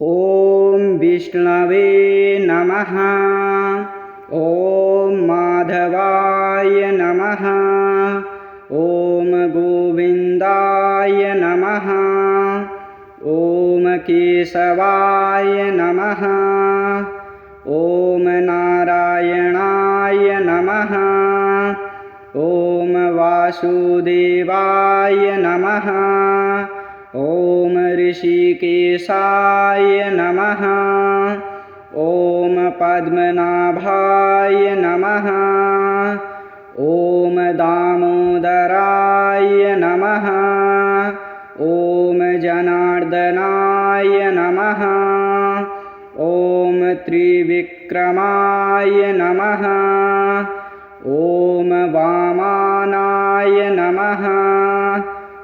ॐ विष्णवे नमः। ॐ माधवाय नमः। ॐ गोविन्दाय नमः। ॐ केशवाय नमः। ॐ नारायणाय नमः। ॐ वासुदेवाय नमः। ॐ ऋषिकेशाय नमः। ॐ पद्मनाभाय नमः। ॐ दामोदराय नमः। ॐ जनार्दनाय नमः। ॐ त्रिविक्रमाय नमः। ॐ वामनाय नमः।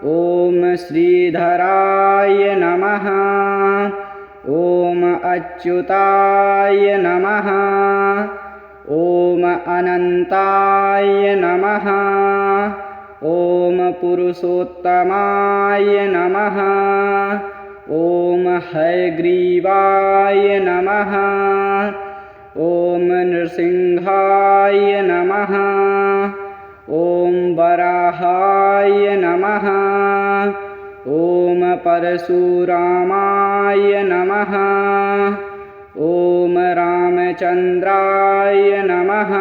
ॐ श्रीधराय नमः। ॐ अच्युताय नमः। ॐ अनन्ताय नमः। ॐ पुरुषोत्तमाय नमः। ॐ हयग्रीवाय नमः। ॐ नृसिंहाय नमः। ॐ वराहाय नमः। ॐ परशुरामाय नमः। ॐ रामचन्द्राय नमः।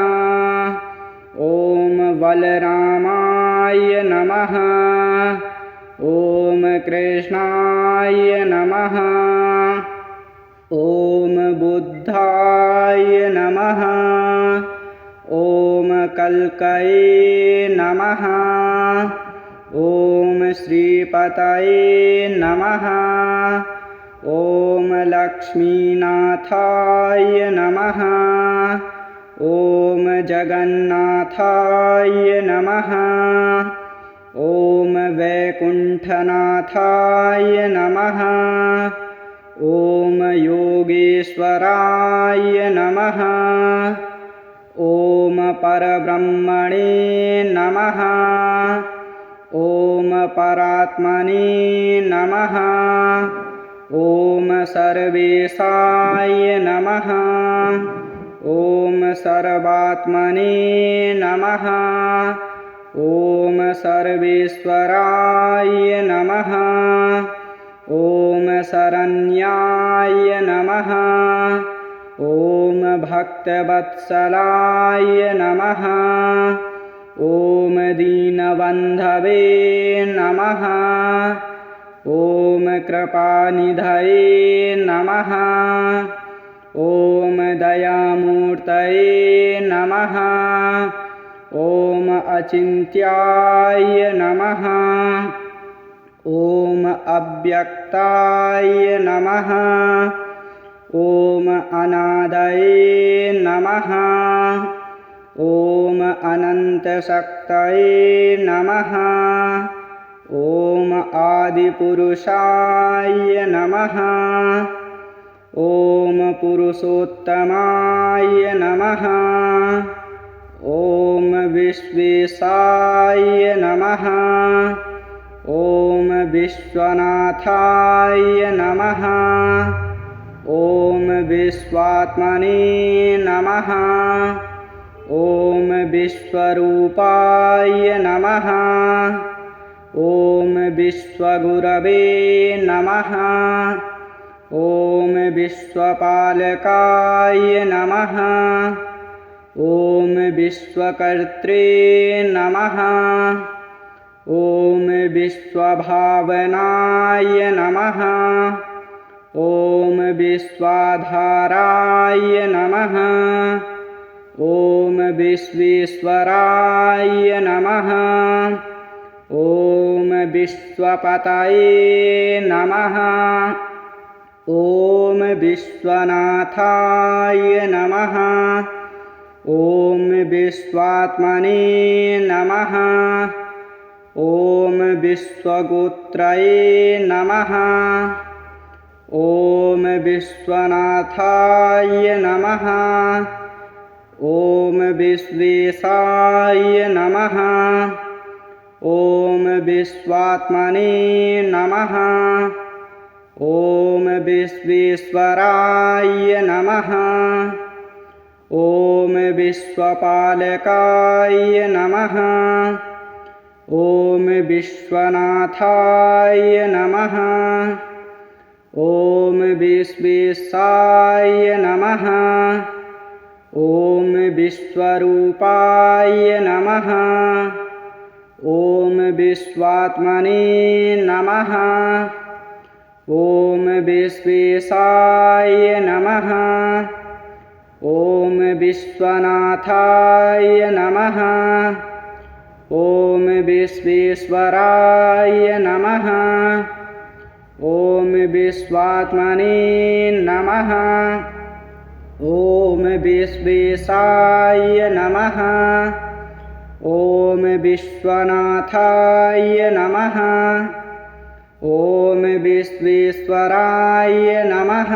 ॐ बलरामाय नमः। ॐ कृष्णाय नमः। ॐ बुद्धाय नमः। ॐ कल्कये नमः। ॐ श्रीपतये नमः। ॐ लक्ष्मीनाथाय नमः। ॐ जगन्नाथाय नमः। ॐ वैकुण्ठनाथाय नमः। ॐ योगेश्वराय नमः। ॐ परब्रह्मणे नमः। ॐ परात्मने नमः। ॐ सर्वेशाय नमः। ॐ सर्वात्मने नमः। ॐ सर्वेश्वराय नमः। ॐ शरण्याय नमः। ॐ भक्तवत्सलाय नमः। ॐ दीनबन्धवे नमः। ॐ कृपानिधये नमः। ॐ दयामूर्तये नमः। ॐ अचिन्त्याय नमः। ॐ अव्यक्ताय नमः। ॐ अनादये नमः। ॐ अनन्तशक्तये नमः। ॐ आदिपुरुषाय नमः। ॐ पुरुषोत्तमाय नमः। ॐ विश्वेशाय नमः। ॐ विश्वनाथाय नमः। ॐ विश्वात्मने नमः। ॐ विश्वरूपाय नमः। ॐ विश्वगुरवे नमः। ॐ विश्वपालकाय नमः। ॐ विश्वकर्त्रे नमः। ॐ विश्वभावनाय नमः। ॐ विश्वाधाराय नमः। ॐ विश्वेश्वराय नमः। ॐ विश्वपतये नमः। ॐ विश्वनाथाय नमः। ॐ विश्वात्मने नमः। ॐ विश्वगोत्रये नमः। ॐ विश्वनाथाय नमः। ॐ विश्वेशाय नमः। ॐ विश्वात्मने नमः। ॐ विश्वेश्वराय नमः। ॐ विश्वपालकाय नमः। ॐ विश्वनाथाय नमः। ॐ विश्वेशाय नमः। ॐ विश्वरूपाय नमः। ॐ विश्वात्मने नमः। ॐ विश्वेशाय नमः। ॐ विश्वनाथाय नमः। ॐ विश्वेश्वराय नमः। ॐ विश्वात्मने नमः। ॐ विश्वेशाय नमः। ॐ विश्वनाथाय नमः। ॐ विश्वेश्वराय नमः।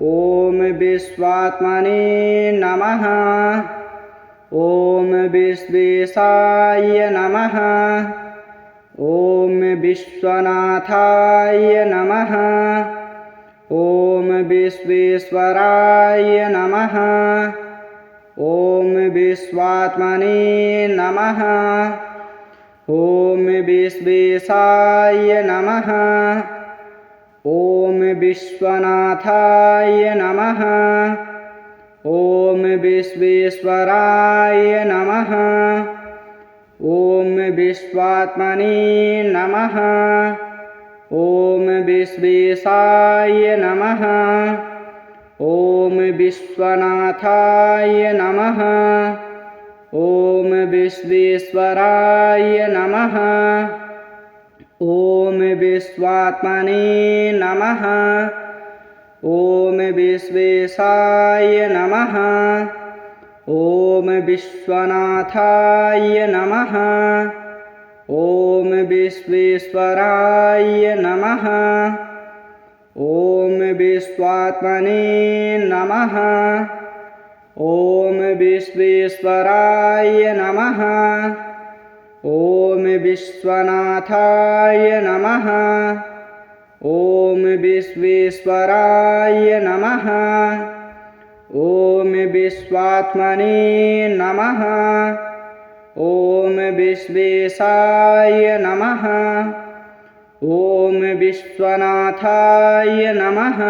ॐ विश्वात्मने नमः। ॐ विश्वेशाय नमः। ॐ विश्वनाथाय नमः। ॐ विश्वेश्वराय नमः। ॐ विश्वात्मने नमः। ॐ विश्वेशाय नमः। ॐ विश्वनाथाय नमः। ॐ विश्वेश्वराय नमः। ॐ विश्वात्मने नमः। ॐ विश्वेशाय नमः। ॐ विश्वनाथाय नमः। ॐ विश्वेश्वराय नमः। ॐ विश्वात्मने नमः। ॐ विश्वेशाय नमः। ॐ विश्वनाथाय नमः। ॐ विश्वेश्वराय नमः। ॐ विश्वात्मने नमः। ॐ विश्वेश्वराय नमः। ॐ विश्वनाथाय नमः। ॐ विश्वेश्वराय नमः। ॐ विश्वात्मने नमः। ॐ विश्वेशाय नमः। ॐ विश्वनाथाय नमः।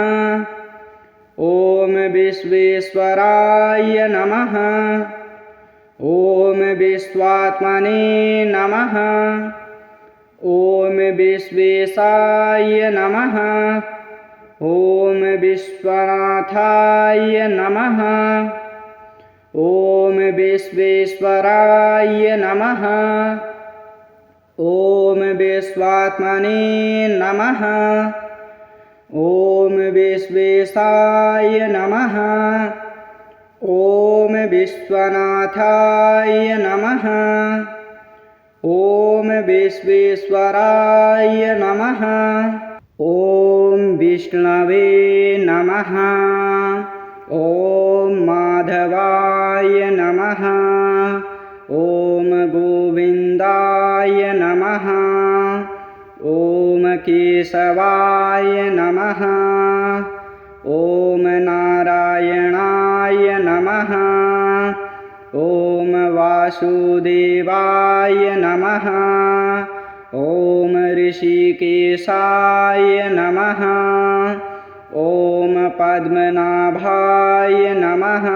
ॐ विश्वेश्वराय नमः। ॐ विश्वात्मने नमः। ॐ विश्वेशाय नमः। ॐ विश्वनाथाय नमः। ॐ विश्वेश्वराय नमः। ॐ विश्वात्मने नमः। ॐ विश्वेशाय नमः। ॐ विश्वनाथाय नमः। ॐ विश्वेश्वराय नमः। ॐ विष्णवे नमः। ॐ माधवाय नमः। ॐ गोविन्दाय नमः। ॐ केशवाय नमः। ॐ नारायणाय नमः। ॐ वासुदेवाय नमः। ॐ ऋषिकेशाय नमः। ॐ पद्मनाभाय नमः।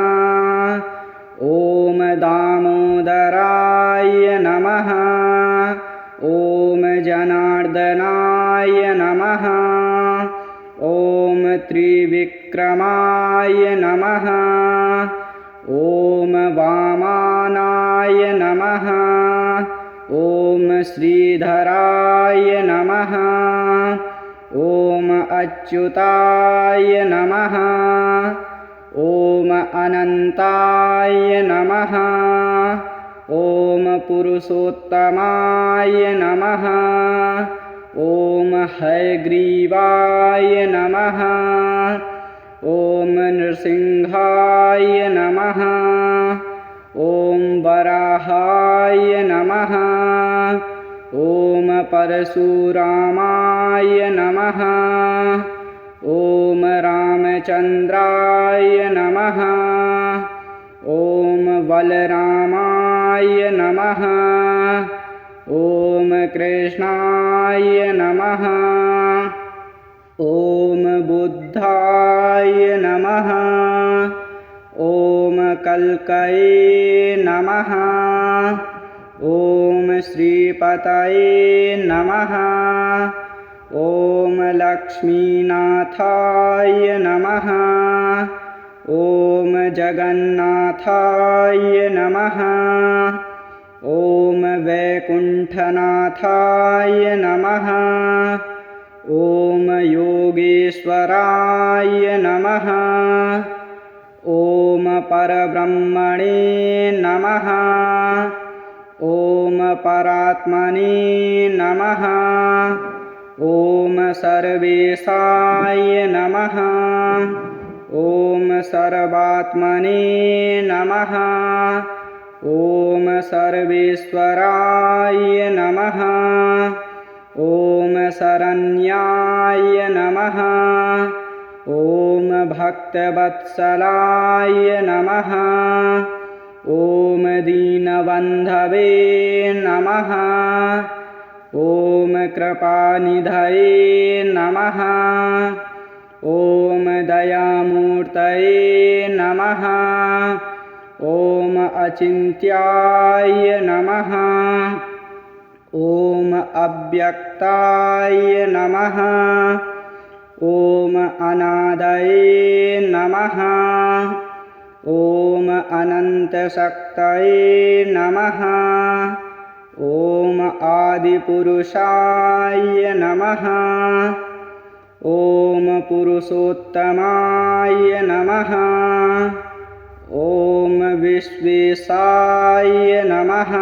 ॐ दामोदराय नमः। ॐ जनार्दनाय नमः। ॐ त्रिविक्रमाय नमः। ॐ वामानाय नमः। ॐ श्रीधराय नमः। ॐ अच्युताय नमः। ॐ अनन्ताय नमः। ॐ पुरुषोत्तमाय नमः। ॐ हयग्रीवाय नमः। ॐ नृसिंहाय नमः। ॐ वराहाय नमः। ॐ परशुरामाय नमः। ॐ रामचन्द्राय नमः। ॐ बलरामाय नमः। ॐ कृष्णाय नमः। ॐ बुद्धाय नमः। ॐ कल्कये नमः। ॐ श्रीपतये नमः। ॐ लक्ष्मीनाथाय नमः। ॐ जगन्नाथाय नमः। ॐ वैकुण्ठनाथाय नमः। ॐ योगेश्वराय नमः। ॐ परब्रह्मणे नमः। ॐ परात्मने नमः। ॐ सर्वेशाय नमः। ॐ सर्वात्मने नमः। ॐ सर्वेश्वराय नमः। ॐ शरण्याय नमः। ॐ भक्तवत्सलाय नमः। ॐ दीनबन्धवे नमः। ॐ कृपानिधये नमः। ॐ दयामूर्तये नमः। ॐ अचिन्त्याय नमः। ॐ अव्यक्ताय नमः। ॐ अनादये नमः। ॐ अनन्तशक्तये नमः। ॐ आदिपुरुषाय नमः। ॐ पुरुषोत्तमाय नमः। ॐ विश्वेशाय नमः।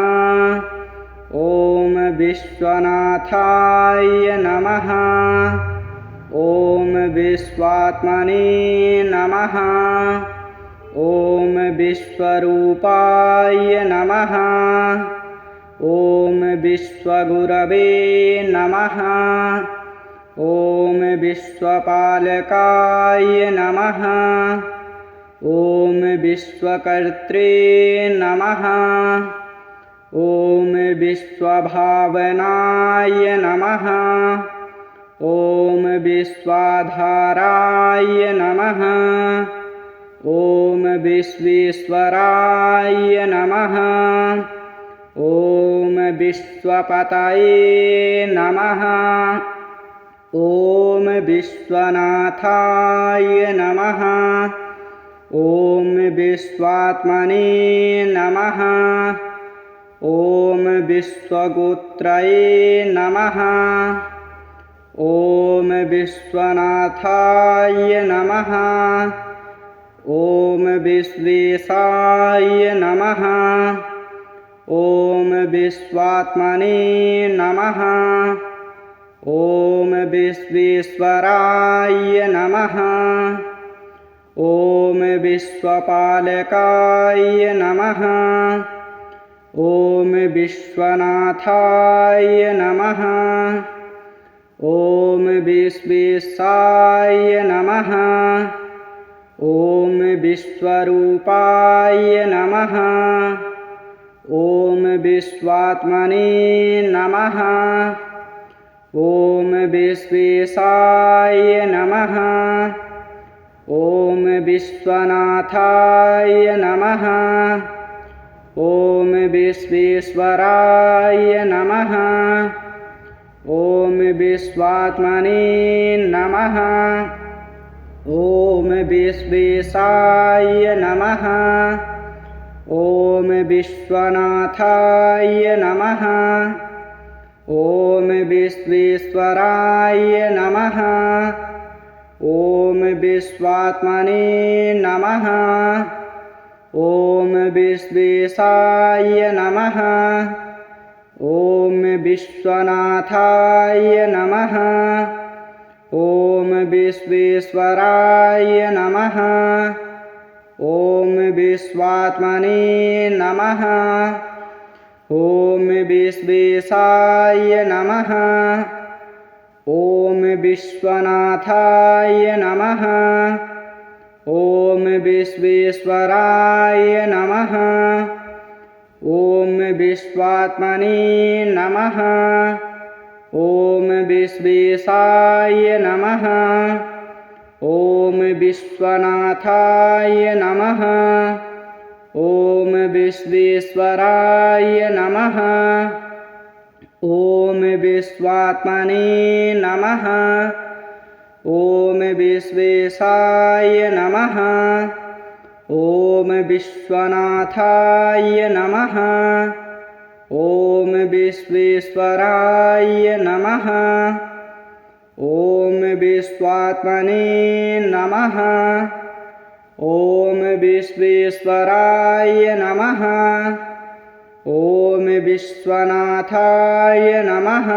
ॐ विश्वनाथाय नमः। ॐ विश्वात्मने नमः। ॐ विश्वरूपाय नमः। ॐ विश्वगुरवे नमः। ॐ विश्वपालकाय नमः। ॐ विश्वकर्त्रे नमः। ॐ विश्वभावनाय नमः। ॐ विश्वाधाराय नमः। ॐ विश्वेश्वराय नमः। ॐ विश्वपतये नमः। ॐ विश्वनाथाय नमः। ॐ विश्वात्मने नमः। ॐ विश्वगोत्रये नमः। ॐ विश्वनाथाय नमः। ॐ विश्वेशाय नमः। ॐ विश्वात्मने नमः। ॐ विश्वेश्वराय नमः। ॐ विश्वपालकाय नमः। ॐ विश्वनाथाय नमः। ॐ विश्वेशाय नमः। ॐ विश्वरूपाय नमः। ॐ विश्वात्मने नमः। ॐ विश्वेशाय नमः। ॐ विश्वनाथाय नमः। ॐ विश्वेश्वराय नमः। ॐ विश्वात्मने नमः। ॐ विश्वेशाय नमः। ॐ विश्वनाथाय नमः। ॐ विश्वेश्वराय नमः। ॐ विश्वात्मने नमः। ॐ विश्वेशाय नमः। ॐ विश्वनाथाय नमः। ॐ विश्वेश्वराय नमः। ॐ विश्वात्मने नमः। ॐ विश्वेशाय नमः। ॐ विश्वनाथाय नमः। ॐ विश्वेश्वराय नमः। ॐ विश्वात्मने नमः। ॐ विश्वेशाय नमः। ॐ विश्वनाथाय नमः। ॐ विश्वेश्वराय नमः। ॐ विश्वात्मने नमः। ॐ विश्वेशाय नमः। ॐ विश्वनाथाय नमः। ॐ विश्वेश्वराय नमः। ॐ विश्वात्मने नमः। ॐ विश्वेश्वराय नमः। ॐ विश्वनाथाय नमः।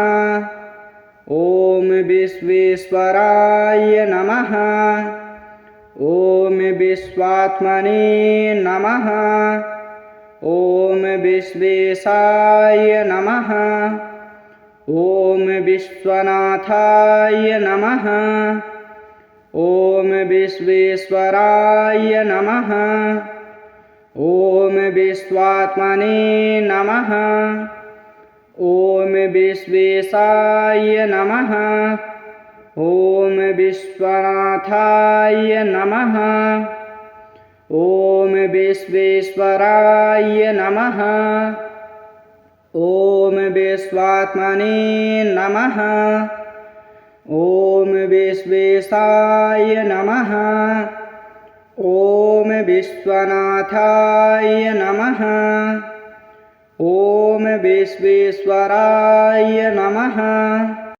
ॐ विश्वेश्वराय नमः। ॐ विश्वात्मने नमः। ॐ विश्वेशाय नमः। ॐ विश्वनाथाय नमः। ॐ विश्वेश्वराय नमः। ॐ विश्वात्मने नमः। ॐ विश्वेशाय नमः। ॐ विश्वनाथाय नमः। ॐ विश्वेश्वराय नमः। ॐ विश्वात्मने नमः। ॐ विश्वेशाय नमः। ॐ विश्वनाथाय नमः। ॐ विश्वेश्वराय नमः।